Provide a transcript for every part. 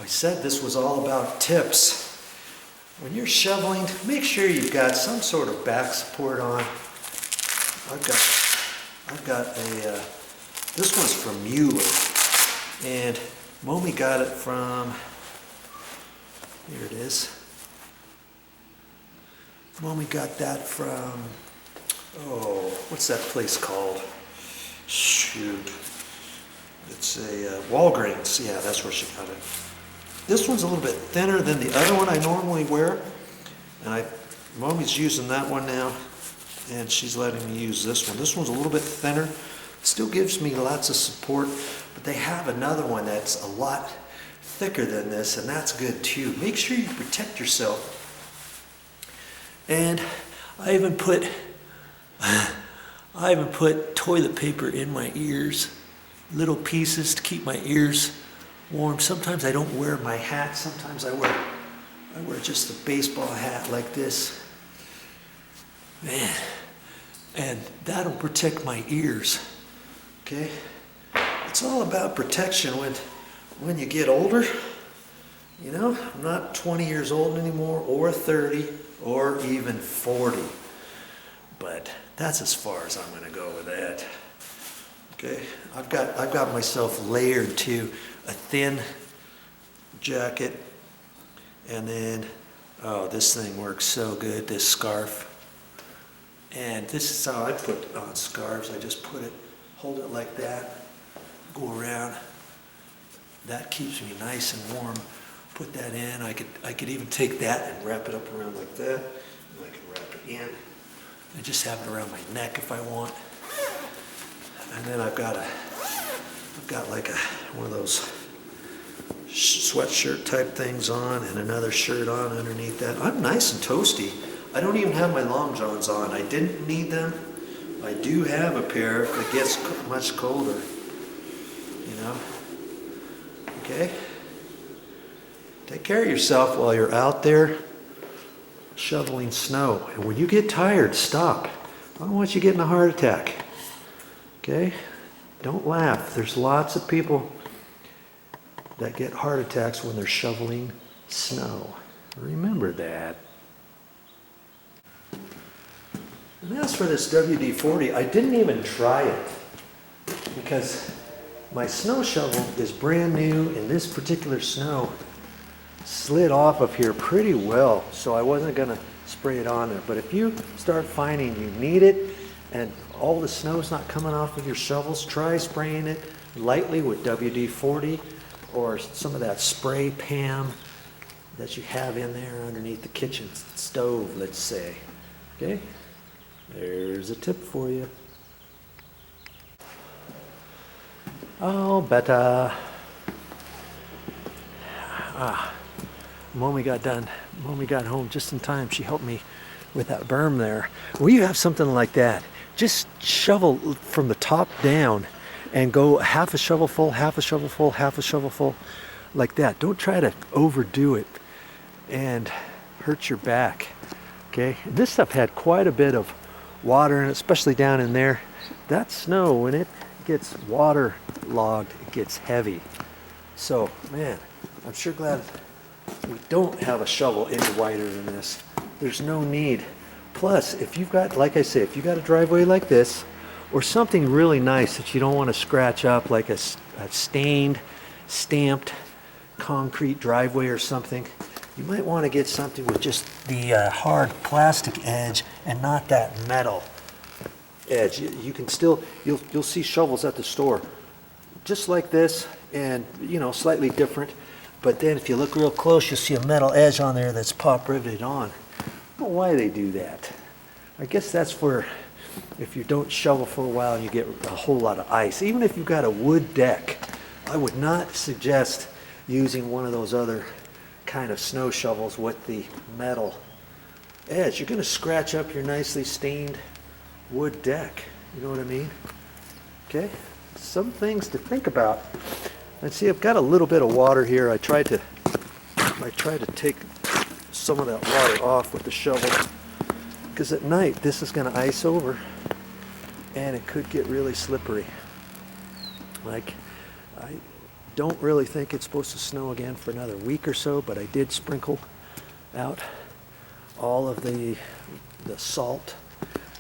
I said this was all about tips. When you're shoveling, make sure you've got some sort of back support on. I've got a, this one's from Mueller, and Mommy got it from, here it is. Mommy got that from, oh, what's that place called? Shoot. It's a Walgreens. Yeah, that's where she got it. This one's a little bit thinner than the other one I normally wear. And Mommy's using that one now, and she's letting me use this one. This one's a little bit thinner. Still gives me lots of support, but they have another one that's a lot thicker than this, and that's good too. Make sure you protect yourself. And I even put toilet paper in my ears, little pieces to keep my ears warm. Sometimes I don't wear my hat. Sometimes I wear just a baseball hat like this. Man, and that'll protect my ears. Okay? It's all about protection when you get older. You know, I'm not 20 years old anymore, or 30, or even 40. But that's as far as I'm going to go with that. Okay, I've got myself layered to a thin jacket, and then, oh, this thing works so good, this scarf. And this is how I put on scarves. I just hold it like that, go around. That keeps me nice and warm. Put that in. I could even take that and wrap it up around like that. And I can wrap it in. I just have it around my neck if I want. And then I've got like one of those sweatshirt type things on, and another shirt on underneath that. I'm nice and toasty. I don't even have my long johns on. I didn't need them. I do have a pair if it gets much colder. You know? Okay? Take care of yourself while you're out there shoveling snow. And when you get tired, stop. I don't want you getting a heart attack. Okay? Don't laugh. There's lots of people that get heart attacks when they're shoveling snow. Remember that. And as for this WD-40, I didn't even try it because my snow shovel is brand new, and this particular snow slid off of here pretty well, so I wasn't going to spray it on there. But if you start finding you need it and all the snow's not coming off of your shovels, try spraying it lightly with WD-40 or some of that spray Pam that you have in there underneath the kitchen stove, let's say. Okay? There's a tip for you. Oh, better. Mommy got done. Mommy got home just in time. She helped me with that berm there. When you have something like that, just shovel from the top down and go half a shovel full, half a shovel full, half a shovel full, like that. Don't try to overdo it and hurt your back. Okay? This stuff had quite a bit of water, and especially down in there. That snow, when it gets waterlogged, it gets heavy. So, man, I'm sure glad we don't have a shovel any wider than this. There's no need. Plus, if you've got, like I say, if you've got a driveway like this, or something really nice that you don't want to scratch up, like a stained, stamped concrete driveway or something, you might want to get something with just the hard plastic edge and not that metal edge. You can still, you'll see shovels at the store just like this, and you know, slightly different. But then if you look real close, you'll see a metal edge on there that's pop riveted on. I don't know why they do that. I guess that's for if you don't shovel for a while and you get a whole lot of ice. Even if you've got a wood deck, I would not suggest using one of those other kind of snow shovels with the metal edge. You're going to scratch up your nicely stained wood deck. You know what I mean? Okay? Some things to think about. And see, I've got a little bit of water here. I tried to take some of that water off with the shovel, because at night this is going to ice over and it could get really slippery. Like Don't really think it's supposed to snow again for another week or so, but I did sprinkle out all of the salt,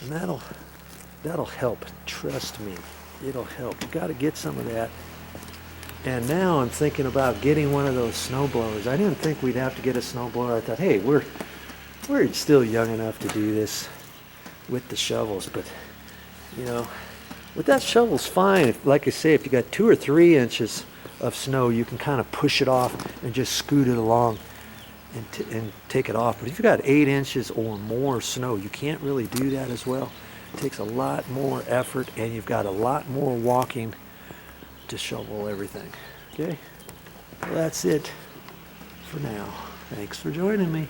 and that'll help. Trust me, it'll help. You got to get some of that. And now I'm thinking about getting one of those snow blowers. I didn't think we'd have to get a snow blower. I thought, hey, we're still young enough to do this with the shovels, but you know, with that shovel's fine. If, like I say, if you got 2 or 3 inches of snow, you can kind of push it off and just scoot it along and take it off. But if you've got 8 inches or more snow, you can't really do that as well. It takes a lot more effort, and you've got a lot more walking to shovel everything. Okay, well, that's it for now. Thanks for joining me.